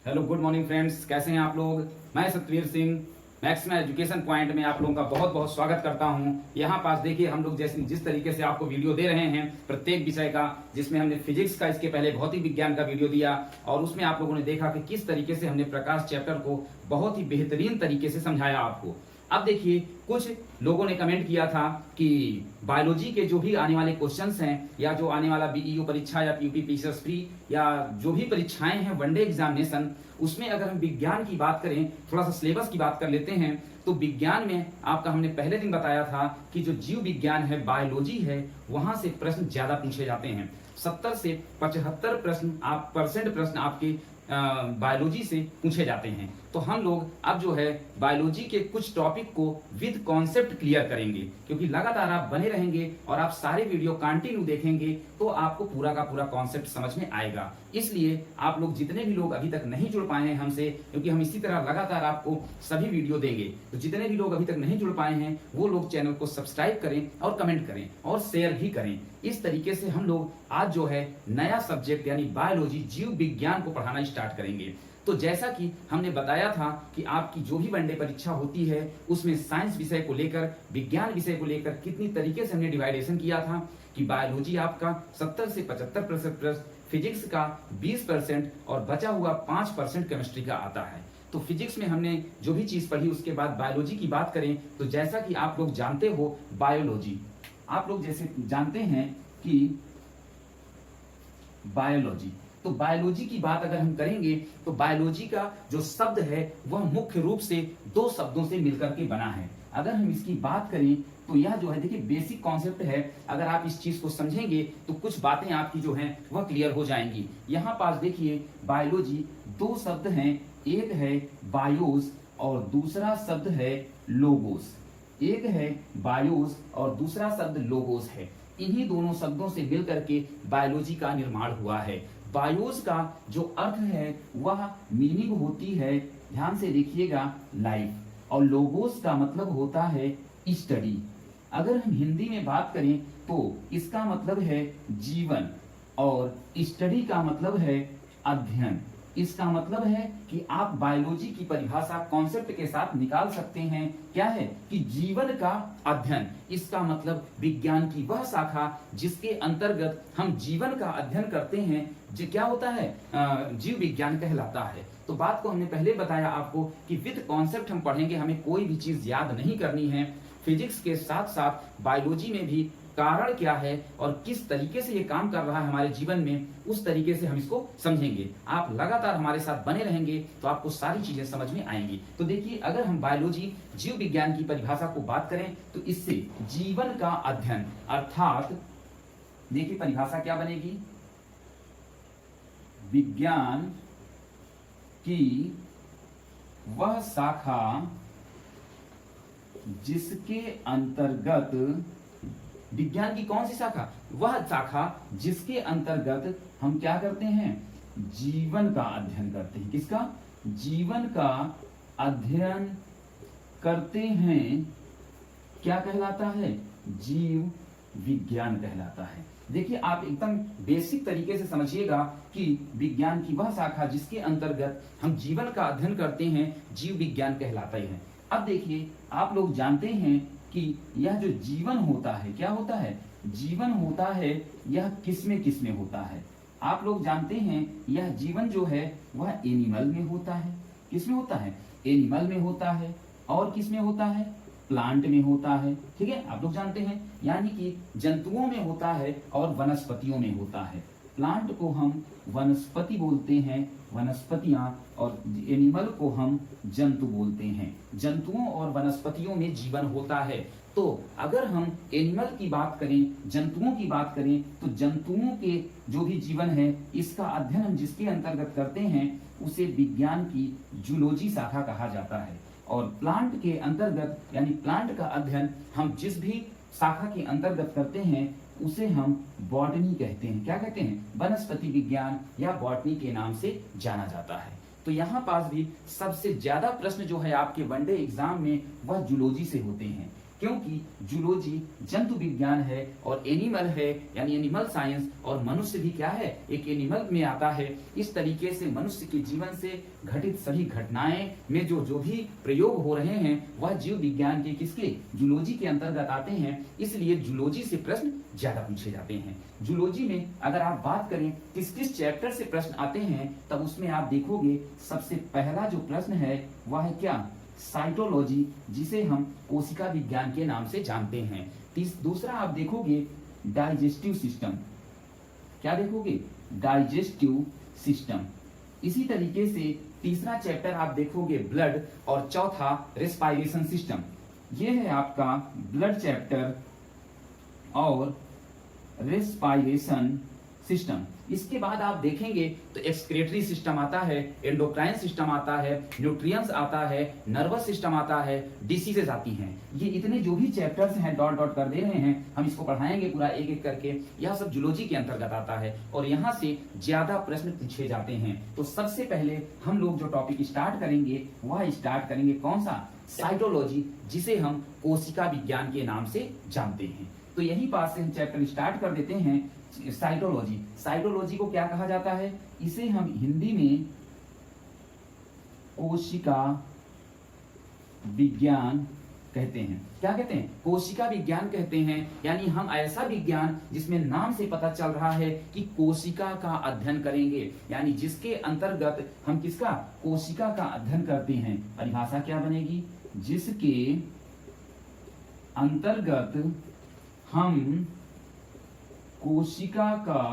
Hello good morning friends, कैसे हैं आप लोग। मैं Satveer Singh maximum education point में आप लोगों का बहुत बहुत स्वागत करता हूं। यहाँ पास देखिए हम लोग जिस तरीके से आपको वीडियो दे रहे हैं प्रत्येक विषय का, जिसमें हमने फिजिक्स का, इसके पहले भौतिक विज्ञान का वीडियो दिया और उसमें आप लोगों ने देखा कि किस तरीके से हमने प्रकाश चैप्टर को बहुत ही बेहतरीन तरीके से समझाया आपको। अब देखिए कुछ लोगों ने कमेंट किया था कि बायोलॉजी के जो भी आने वाले क्वेश्चंस हैं या जो आने वाला बीईओ परीक्षा या यूपीपीसीएस प्री या जो भी परीक्षाएं हैं वनडे एग्जामिनेशन, उसमें अगर हम विज्ञान की बात करें, थोड़ा सा सिलेबस की बात कर लेते हैं, तो विज्ञान में आपका हमने पहले दिन बताया था कि जो जीव विज्ञान है, बायोलॉजी है, वहां से प्रश्न ज्यादा पूछे जाते हैं। 70 से 75% प्रश्न आपके बायोलॉजी से पूछे जाते हैं। तो हम लोग अब जो है बायोलॉजी के कुछ टॉपिक को विद कॉन्सेप्ट क्लियर करेंगे, क्योंकि लगातार आप बने रहेंगे और आप सारे वीडियो कंटिन्यू देखेंगे तो आपको पूरा का पूरा कॉन्सेप्ट समझ में आएगा। इसलिए आप लोग जितने भी लोग अभी तक नहीं जुड़ पाए हैं हमसे, क्योंकि हम इसी तरह लगातार आपको सभी वीडियो देंगे, तो जितने भी लोग अभी तक नहीं जुड़ पाए हैं वो लोग चैनल को सब्सक्राइब करें और कमेंट करें और शेयर भी करें। इस तरीके से हम लोग आज जो है नया सब्जेक्ट यानी बायोलॉजी, जीव विज्ञान को पढ़ाना स्टार्ट करेंगे। तो जैसा कि हमने बताया था कि आपकी जो भी वनडे परीक्षा होती है उसमें साइंस विषय को लेकर, विज्ञान विषय को लेकर कितनी तरीके से हमने डिवाइडेशन किया था कि बायोलॉजी आपका 70 से 75%, फिजिक्स का 20% और बचा हुआ 5% केमिस्ट्री का आता है। तो फिजिक्स में हमने जो भी चीज पढ़ी, उसके बाद बायोलॉजी की बात करें तो जैसा कि आप लोग जानते हो, बायोलॉजी आप लोग जैसे जानते हैं कि बायोलॉजी, तो बायोलॉजी की बात अगर हम करेंगे तो बायोलॉजी का जो शब्द है वह मुख्य रूप से दो शब्दों से मिलकर के बना है। अगर हम इसकी बात करें तो यह जो है, देखिए बेसिक कॉन्सेप्ट है, अगर आप इस चीज को समझेंगे तो कुछ बातें आपकी जो हैं वह क्लियर हो जाएंगी। यहाँ पास देखिए बायोलॉजी दो शब्द हैं, एक है बायोस और दूसरा शब्द है लोगोस। एक है बायोस और दूसरा शब्द लोगोस है। इन्हीं दोनों शब्दों से मिलकर के बायोलॉजी का निर्माण हुआ है। बायोस का जो अर्थ है वह मीनिंग होती है, ध्यान से देखिएगा, लाइफ, और लोगोस का मतलब होता है स्टडी। अगर हम हिंदी में बात करें तो इसका मतलब है जीवन और स्टडी का मतलब है अध्ययन। इसका मतलब है कि आप बायोलॉजी की परिभाषा कॉन्सेप्ट के साथ निकाल सकते हैं, क्या है कि जीवन का अध्ययन। इसका मतलब विज्ञान की वह शाखा जिसके अंतर्गत हम जीवन का अध्ययन करते हैं, जो क्या होता है, जीव विज्ञान कहलाता है। तो बात को हमने पहले बताया आपको कि विद कॉन्सेप्ट हम पढ़ेंगे, हमें कोई भी चीज याद नहीं करनी है। फिजिक्स के साथ साथ बायोलॉजी में भी कारण क्या है और किस तरीके से ये काम कर रहा है हमारे जीवन में, उस तरीके से हम इसको समझेंगे। आप लगातार हमारे साथ बने रहेंगे तो आपको सारी चीजें समझ में आएंगी। तो देखिए, अगर हम बायोलॉजी, जीव विज्ञान की परिभाषा को बात करें तो इससे जीवन का अध्ययन, अर्थात देखिए परिभाषा क्या बनेगी, विज्ञान की वह शाखा जिसके अंतर्गत, विज्ञान की कौन सी शाखा, वह शाखा जिसके अंतर्गत हम क्या करते हैं, जीवन का अध्ययन करते हैं। किसका, जीवन का अध्ययन करते हैं, क्या कहलाता है, जीव विज्ञान कहलाता है। देखिए आप एकदम बेसिक तरीके से समझिएगा कि विज्ञान की वह शाखा जिसके अंतर्गत हम जीवन का अध्ययन करते हैं, जीव विज्ञान कहलाता है। अब देखिए आप लोग जानते हैं कि यह जो जीवन होता है, क्या होता है, जीवन होता है, यह किसमें होता है। आप लोग जानते हैं यह जीवन जो है वह एनिमल में होता है। किसमें होता है, एनिमल में होता है, और किसमें होता है, प्लांट में होता है। ठीक है, आप लोग जानते हैं, यानी कि जंतुओं में होता है और वनस्पतियों में होता है। प्लांट को हम वनस्पति बोलते हैं, वनस्पतियां, और एनिमल को हम जंतु बोलते हैं। जंतुओं और वनस्पतियों में जीवन होता है। तो अगर हम एनिमल की बात करें, जंतुओं की बात करें, तो जंतुओं के जो भी जीवन है इसका अध्ययन हम जिसके अंतर्गत करते हैं उसे विज्ञान की जूलॉजी शाखा कहा जाता है। और प्लांट के अंतर्गत, यानी प्लांट का अध्ययन हम जिस भी शाखा के अंतर्गत करते हैं उसे हम बॉटनी कहते हैं। क्या कहते हैं, वनस्पति विज्ञान या बॉटनी के नाम से जाना जाता है। तो यहाँ पास भी सबसे ज्यादा प्रश्न जो है आपके वनडे एग्जाम में वह जूलॉजी से होते हैं। क्योंकि जूलॉजी जंतु विज्ञान है और एनिमल है यानी एनिमल साइंस, और मनुष्य भी क्या है, एक एनिमल में आता है। इस तरीके से मनुष्य के जीवन से घटित सभी घटनाएं में जो भी प्रयोग हो रहे हैं वह जीव विज्ञान के किसके, जूलॉजी के अंतर्गत आते हैं। इसलिए जूलॉजी से प्रश्न ज्यादा पूछे जाते हैं। जूलॉजी में अगर आप बात करें किस किस चैप्टर से प्रश्न आते हैं, तब उसमें आप देखोगे सबसे पहला जो प्रश्न है वह है क्या, साइटोलॉजी, जिसे हम कोशिका विज्ञान के नाम से जानते हैं। दूसरा आप देखोगे डाइजेस्टिव सिस्टम, क्या देखोगे, डाइजेस्टिव सिस्टम। इसी तरीके से तीसरा चैप्टर आप देखोगे ब्लड, और चौथा रेस्पिरेशन सिस्टम। ये है आपका ब्लड चैप्टर और रेस्पिरेशन सिस्टम। इसके बाद आप देखेंगे तो एक्सक्रेटरी सिस्टम आता है, एंडोक्राइन सिस्टम आता है, न्यूट्रिएंट्स आता है, नर्वस सिस्टम आता है, डिसीजेज आती हैं। ये इतने जो भी चैप्टर्स हैं डॉट डॉट कर दे रहे हैं, हम इसको पढ़ाएंगे पूरा एक एक करके। यह सब जूलॉजी के अंतर्गत आता है और यहाँ से ज्यादा प्रश्न पूछे जाते हैं। तो सबसे पहले हम लोग जो टॉपिक स्टार्ट करेंगे वह स्टार्ट करेंगे कौन सा, साइटोलॉजी, जिसे हम कोशिका विज्ञान के नाम से जानते हैं। तो यही पास से हम चैप्टर स्टार्ट कर देते हैं। साइटोलॉजी, साइटोलॉजी को क्या कहा जाता है, इसे हम हिंदी में कोशिका विज्ञान कहते हैं। क्या कहते हैं, कोशिका विज्ञान कहते हैं। यानी हम ऐसा विज्ञान जिसमें नाम से पता चल रहा है कि कोशिका का अध्ययन करेंगे, यानी जिसके अंतर्गत हम किसका, कोशिका का अध्ययन करते हैं। परिभाषा क्या बनेगी, जिसके अंतर्गत हम कोशिका का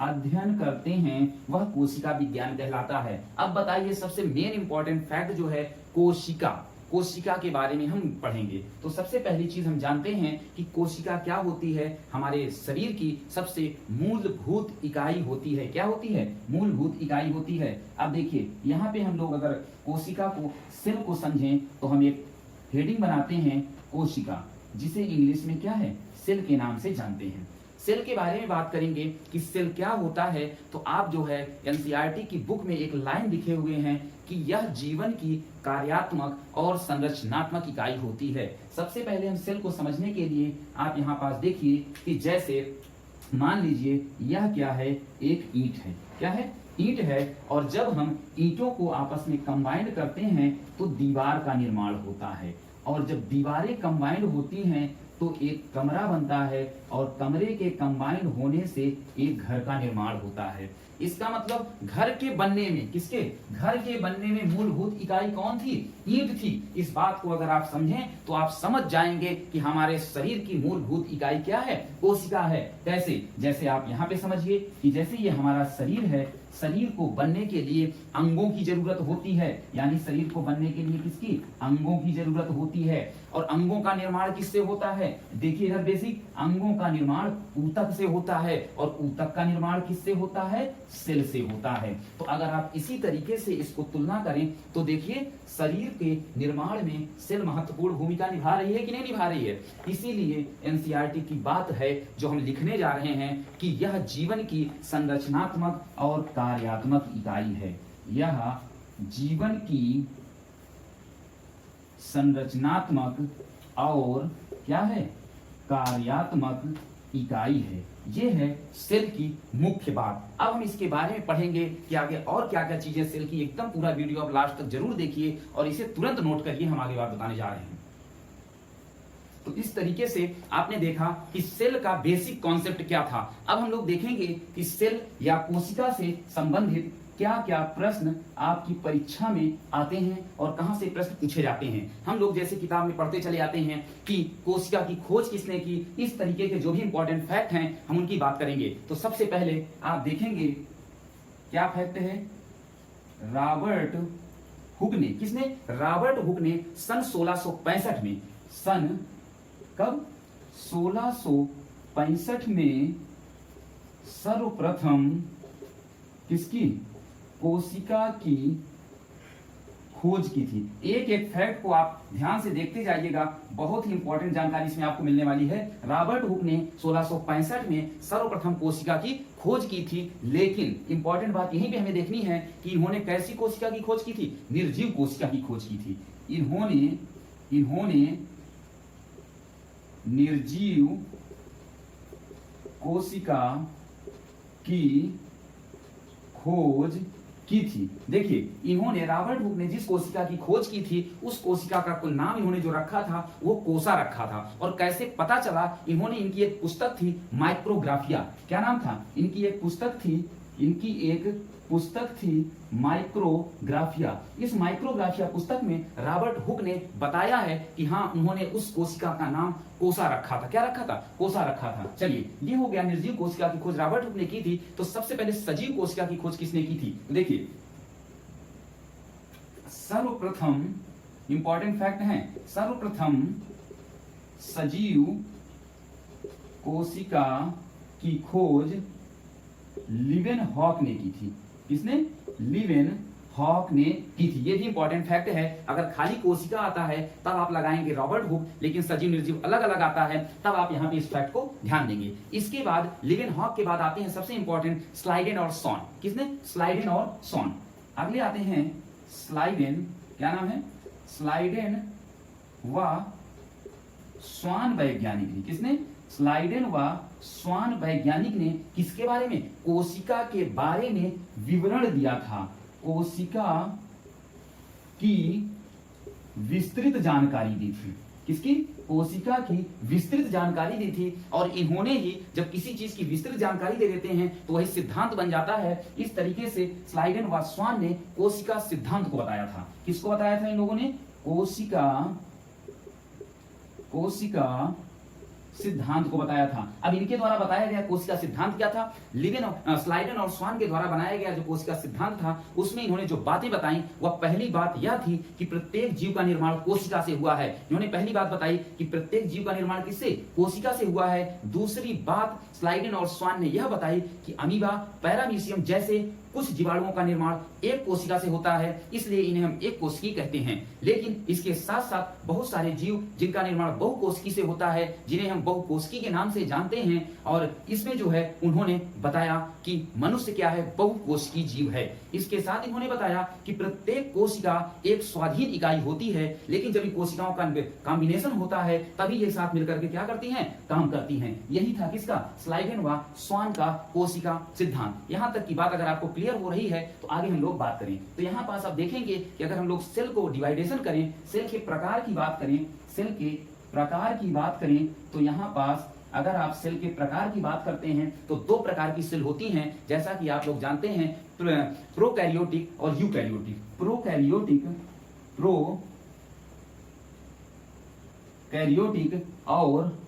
अध्ययन करते हैं वह कोशिका विज्ञान कहलाता है। अब बताइए सबसे मेन इंपॉर्टेंट फैक्ट जो है कोशिका, कोशिका के बारे में हम पढ़ेंगे। तो सबसे पहली चीज हम जानते हैं कि कोशिका क्या होती है, हमारे शरीर की सबसे मूलभूत इकाई होती है। क्या होती है, मूलभूत इकाई होती है। अब देखिए यहाँ पे हम लोग अगर कोशिका को, सेल को समझें तो हम एक हेडिंग बनाते हैं कोशिका, जिसे इंग्लिश में क्या है, सेल के नाम से जानते हैं। सेल के बारे में बात करेंगे कि सेल क्या होता है, तो आप जो है एनसीईआरटी की बुक में एक लाइन लिखे हुए हैं कि यह जीवन की कार्यात्मक और संरचनात्मक इकाई होती है। सबसे पहले हम सेल को समझने के लिए आप यहाँ पास देखिए कि जैसे मान लीजिए यह क्या है, एक ईंट है। क्या है, ईंट है, और जब हम ईंटों को आपस में कंबाइंड करते हैं तो दीवार का निर्माण होता है, और जब दीवारें कंबाइंड होती हैं तो एक कमरा बनता है, और कमरे के कंबाइंड होने से एक घर का निर्माण होता है। इसका मतलब घर के बनने में, किसके, घर के बनने में मूलभूत इकाई कौन थी, ईंट थी। इस बात को अगर आप समझें तो आप समझ जाएंगे कि हमारे शरीर की मूलभूत इकाई क्या है, कोशिका है। कैसे, जैसे आप यहाँ पे समझिए कि जैसे ये हमारा शरीर है, शरीर को बनने के लिए अंगों की जरूरत होती है, यानी शरीर को बनने के लिए किसकी, अंगों की जरूरत होती है। और अंगों का निर्माण किससे होता है, देखिए इधर बेसिक, अंगों का निर्माण ऊतक से होता है, और ऊतक का निर्माण किससे होता है, सेल से होता है। तो अगर आप इसी तरीके से इसको तुलना करें तो देखिए शरीर के निर्माण में सेल महत्वपूर्ण भूमिका निभा रही है कि नहीं निभा रही है। इसीलिए एनसीईआरटी की बात है जो हम लिखने जा रहे हैं कि यह जीवन की संरचनात्मक और कार्यात्मक इकाई है। यह जीवन की संरचनात्मक और क्या है, कार्यात्मक इकाई है। ये है सेल की मुख्य बात। अब हम इसके बारे में पढ़ेंगे कि आगे और क्या क्या चीजें सेल की, एकदम पूरा वीडियो आप लास्ट तक जरूर देखिए और इसे तुरंत नोट करिए, हम आगे बात बताने जा रहे हैं। तो इस तरीके से आपने देखा कि सेल का बेसिक कॉन्सेप्ट क्या था। अब हम लोग देखेंगे कि सेल या कोशिका से संबंधित क्या क्या प्रश्न आपकी परीक्षा में आते हैं और कहां से प्रश्न पूछे जाते हैं। हम लोग जैसे किताब में पढ़ते चले जाते हैं कि कोशिका की खोज किसने की, इस तरीके के जो भी इंपॉर्टेंट फैक्ट हैं हम उनकी बात करेंगे। तो सबसे पहले आप देखेंगे क्या फैक्ट है, रॉबर्ट हुक ने, किसने, रॉबर्ट हुक ने सन 1665 में, सन कब, 1665 में सर्वप्रथम किसकी, कोशिका की खोज की थी। एक एक फैक्ट को आप ध्यान से देखते जाइएगा, बहुत ही इंपॉर्टेंट जानकारी इसमें आपको मिलने वाली है। रॉबर्ट हुक ने 1665 में सर्वप्रथम कोशिका की खोज की थी, लेकिन इंपॉर्टेंट बात यहीं पे हमें देखनी है कि इन्होंने कैसी कोशिका की खोज की थी, निर्जीव कोशिका की खोज की थी। इन्होंने निर्जीव कोशिका की खोज की थी। देखिए, इन्होंने रॉबर्ट हुक ने जिस कोशिका की खोज की थी उस कोशिका का कुल नाम इन्होंने जो रखा था वो कोसा रखा था। और कैसे पता चला, इन्होंने इनकी एक पुस्तक थी माइक्रोग्राफिया। क्या नाम था? इनकी एक पुस्तक थी माइक्रोग्राफिया। इस माइक्रोग्राफिया पुस्तक में रॉबर्ट हुक ने बताया है कि हाँ, उन्होंने उस कोशिका का नाम कोसा रखा था। क्या रखा था? कोसा रखा था। चलिए, ये हो गया निर्जीव कोशिका की खोज रॉबर्ट हुक ने की थी। तो सबसे पहले सजीव कोशिका की खोज किसने की थी? देखिए, सर्वप्रथम इंपॉर्टेंट फैक्ट है, सर्वप्रथम सजीव कोशिका की खोज लीवेनहॉक ने की थी। किसने? लीवेनहॉक ने की थी। ये भी इंपॉर्टेंट फैक्ट है। अगर खाली कोशिका आता है तब आप लगाएंगे रॉबर्ट हुक, लेकिन सजीव निर्जीव अलग अलग आता है तब आप यहाँ पे इस फैक्ट को ध्यान देंगे। इसके बाद लीवेनहॉक के बाद आते हैं सबसे इंपॉर्टेंट स्लाइडेन और सॉन। किसने? स्लाइडेन और सॉन। अगले आते हैं स्लाइडेन। क्या नाम है? स्लाइडेन व स्वान वैज्ञानिक ने। किसने? स्लाइडेन व स्वान वैज्ञानिक ने किसके बारे में? कोशिका के बारे में विवरण दिया था। कोशिका की विस्तृत जानकारी दी थी। किसकी? कोशिका की विस्तृत जानकारी दी थी। और इन्होंने ही जब किसी चीज की विस्तृत जानकारी दे देते हैं तो वही सिद्धांत बन जाता है। इस तरीके से स्लाइडेन व स्वान ने कोशिका सिद्धांत को बताया था। किसको बताया था इन लोगों ने? कोशिका सिद्धांत को बताया था। अब इनके द्वारा बताया गया कोशिका सिद्धांत क्या था? स्लाइडेन और स्वान के द्वारा बनाया गया जो कोशिका सिद्धांत था उसमें इन्होंने जो बातें बताई वह पहली बात यह थी कि प्रत्येक जीव का निर्माण कोशिका से हुआ है। इन्होंने पहली बात बताई कि प्रत्येक जीव का निर्माण किससे? कोशिका से हुआ है। दूसरी बात स्लाइडेन और स्वान ने यह बताई कि अमीबा, पैरामीशियम जैसे कुछ जीवाणुओं का निर्माण एक कोशिका से होता है, इसलिए इन्हें हम एक कोशिकी कहते हैं। लेकिन इसके साथ साथ बहुत सारे जीव जिनका निर्माण बहुकोशिकी से होता है, जिन्हें हम बहुकोशिकी के नाम से जानते हैं। और इसमें जो है उन्होंने बताया कि मनुष्य क्या है? बहुकोशिकी जीव है। इसके साथ इन्होंने बताया कि प्रत्येक कोशिका एक स्वाधीन इकाई होती है, लेकिन जब इन कोशिकाओं का कॉम्बिनेशन होता है तभी ये साथ मिलकर के क्या करती हैं? काम करती हैं। यही था किसका? स्लाइडेन व स्वान का कोशिका सिद्धांत। यहां तक की बात अगर आपको क्लियर हो रही है तो आगे हम लोग बात करें। तो यहाँ पास आप देखेंगे कि अगर हम लोग सेल को डिवाइडेशन करें, सेल के प्रकार की बात करें, तो यहाँ पास अगर आप सेल के प्रकार की बात करते हैं तो दो प्रकार की सेल होती हैं, जैसा कि आप लोग जानते हैं, प्रोकैरियोटिक और यूकैरियोटिक। प्रोकैरियोटिक और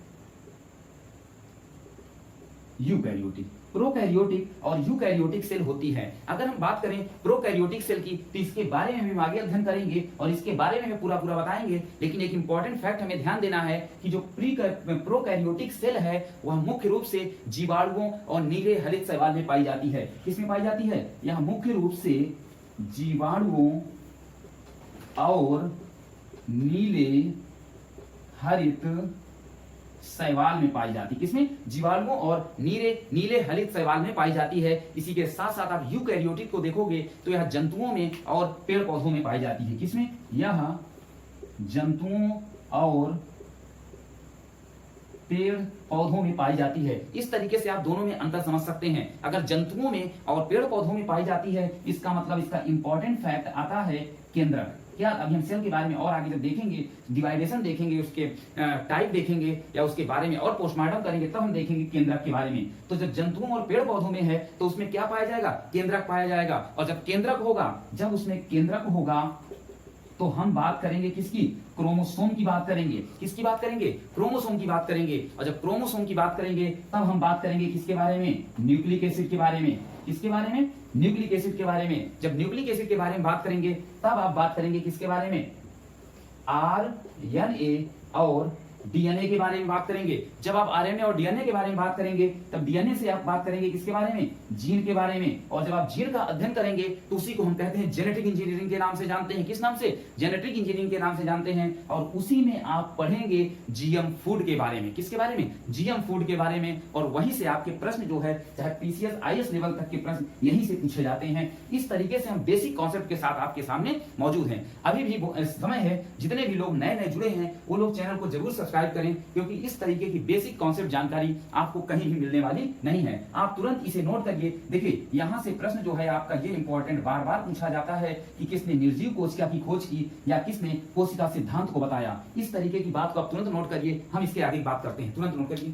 यूकैरियोटिक। प्रोकैरियोटिक और यूकैरियोटिक सेल होती है। अगर हम बात करें प्रोकैरियोटिक सेल की तो इसके बारे में हम आगे अध्ययन करेंगे और इसके बारे में पूरा बताएंगे। लेकिन एक इंपॉर्टेंट फैक्ट हमें ध्यान देना है कि जो प्रोकैरियोटिक सेल है वह मुख्य रूप से जीवाणुओं और नीले हरित शैवाल में पाई जाती है। किसमें पाई जाती है? यह मुख्य रूप से जीवाणुओं और नीले हरित शैवाल में पाई जाती है। किसमें? जीवाणुओं और नीले हरित शैवाल में पाई जाती है। इसी के साथ साथ आप यूकैरियोटिक को देखोगे तो यह जंतुओं में और पेड़ पौधों में पाई जाती है। किसमें? यह जंतुओं और पेड़ पौधों में पाई जाती है। इस तरीके से आप दोनों में अंतर समझ सकते हैं। अगर जंतुओं में और पेड़ पौधों में पाई जाती है, इसका मतलब इसका इंपॉर्टेंट फैक्ट आता है केंद्रक। क्या? अभी हम सेल के बारे में और आगे जब देखेंगे, डिवाइडेशन देखेंगे, उसके टाइप देखेंगे या उसके बारे में और पोस्टमार्टम करेंगे, तब हम देखेंगे केंद्रक के बारे में। तो जब जंतुओं और पेड़ पौधों में है तो उसमें क्या पाया जाएगा? केंद्रक पाया जाएगा। और जब उसमें केंद्रक होगा तो हम बात करेंगे किसकी? क्रोमोसोम की बात करेंगे। किसकी बात करेंगे? क्रोमोसोम की बात करेंगे। और जब क्रोमोसोम की बात करेंगे तब हम बात करेंगे किसके बारे में? न्यूक्लिक एसिड के बारे में। किसके बारे में? न्यूक्लिक एसिड के बारे में। जब न्यूक्लिक एसिड के बारे में बात करेंगे तब आप बात करेंगे किसके बारे में? आरएनए और डीएनए के बारे में बात करेंगे। जब आप आरएनए और डीएनए के बारे में बात करेंगे तब डीएनए से आप बात करेंगे किसके बारे में? जीन के बारे में। और जब आप जीन का अध्ययन करेंगे तो उसी को हम कहते हैं जेनेटिक इंजीनियरिंग के नाम से जानते हैं। किस नाम से? जेनेटिक इंजीनियरिंग के नाम से जानते हैं। और उसी में आप पढ़ेंगे जीएम फूड के बारे में। किसके बारे में? जीएम फूड के बारे में। और वहीं से आपके प्रश्न जो है चाहे पीसीएस आईएएस लेवल तक के प्रश्न यहीं से पूछे जाते हैं। इस तरीके से हम बेसिक कॉन्सेप्ट के साथ आपके सामने मौजूद हैं। अभी भी समय है, जितने भी लोग नए जुड़े हैं वो लोग चैनल को जरूर सब्सक्राइब सब्सक्राइब करें, क्योंकि इस तरीके की बेसिक कॉन्सेप्ट जानकारी आपको कहीं भी मिलने वाली नहीं है। आप तुरंत इसे नोट करिए। देखिए यहां से प्रश्न जो है आपका ये इंपॉर्टेंट बार बार पूछा जाता है कि किसने निर्जीव कोशिका की खोज की या किसने कोशिका सिद्धांत को बताया। इस तरीके की बात को आप तुरंत नोट करिए। हम इसके आगे बात करते हैं, तुरंत नोट करिए।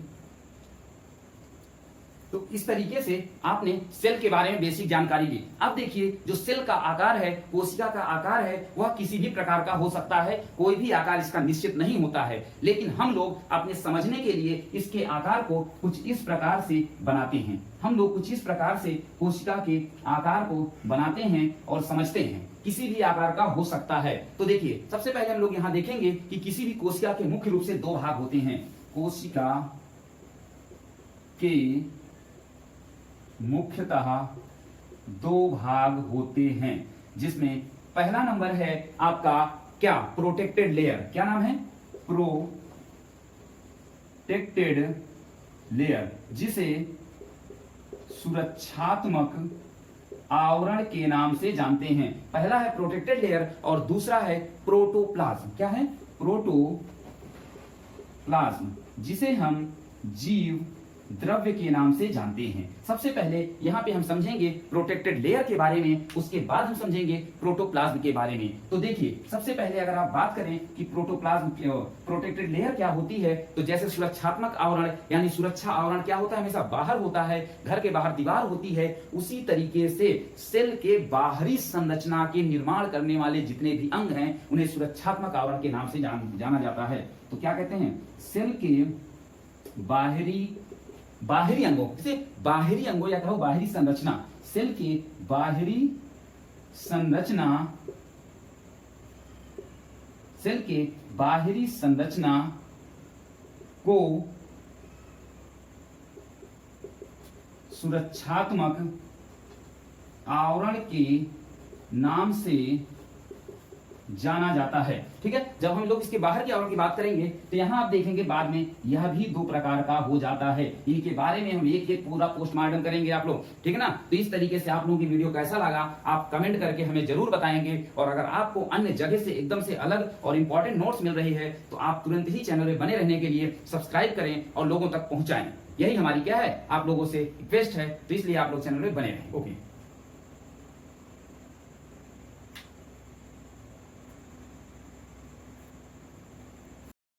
तो इस तरीके से आपने सेल के बारे में बेसिक जानकारी ली। अब देखिए जो सेल का आकार है, कोशिका का आकार है, वह किसी भी प्रकार का हो सकता है, कोई भी आकार इसका निश्चित नहीं होता है। लेकिन हम लोग अपने समझने के लिए इसके आकार को कुछ इस प्रकार से बनाते हैं। हम लोग कुछ इस प्रकार से कोशिका के आकार को बनाते हैं और समझते हैं। किसी भी आकार का हो सकता है। तो देखिए सबसे पहले हम लोग यहाँ देखेंगे कि किसी भी कोशिका के मुख्य रूप से दो भाग होते हैं। कोशिका के मुख्यतः दो भाग होते हैं, जिसमें पहला नंबर है आपका क्या, प्रोटेक्टेड लेयर। क्या नाम है, प्रोटेक्टेड लेयर, जिसे सुरक्षात्मक आवरण के नाम से जानते हैं। पहला है प्रोटेक्टेड लेयर और दूसरा है प्रोटोप्लाज्म। क्या है, प्रोटोप्लाज्म, जिसे हम जीव द्रव्य के नाम से जानते हैं। सबसे पहले यहाँ पे हम समझेंगे प्रोटेक्टेड लेयर के बारे में, उसके बाद हम समझेंगे प्रोटोप्लाज्म के बारे में। तो देखिए सबसे पहले अगर आप बात करें कि प्रोटोप्लाज्म प्रोटेक्टेड लेयर क्या होती है, तो जैसे सुरक्षात्मक आवरण यानी सुरक्षा आवरण क्या होता है, हमेशा बाहर होता है, घर के बाहर दीवार होती है, उसी तरीके से सेल के बाहरी संरचना के निर्माण करने वाले जितने भी अंग हैं उन्हें सुरक्षात्मक आवरण के नाम से जाना जाता है। तो क्या कहते हैं, सेल के बाहरी अंगों, जैसे बाहरी अंगों या कहो बाहरी संरचना, सेल की बाहरी संरचना, सेल के बाहरी संरचना को सुरक्षात्मक आवरण के नाम से जाना जाता है। ठीक है, जब हम लोग इसके बाहर के आवरण की बात करेंगे तो यहां आप देखेंगे बाद में यह भी दो प्रकार का हो जाता है। इनके बारे में हम एक एक पूरा पोस्टमार्टम करेंगे आप लोग, ठीक है ना। तो इस तरीके से आप लोगों की वीडियो कैसा लगा आप कमेंट करके हमें जरूर बताएंगे। और अगर आपको अन्य जगह से एकदम से अलग और इंपॉर्टेंट नोट्स मिल रही है तो आप तुरंत ही चैनल में बने रहने के लिए सब्सक्राइब करें और लोगों तक पहुंचाएं। यही हमारी क्या है, आप लोगों से रिक्वेस्ट है, तो इसलिए आप लोग चैनल में बने रहें। ओके।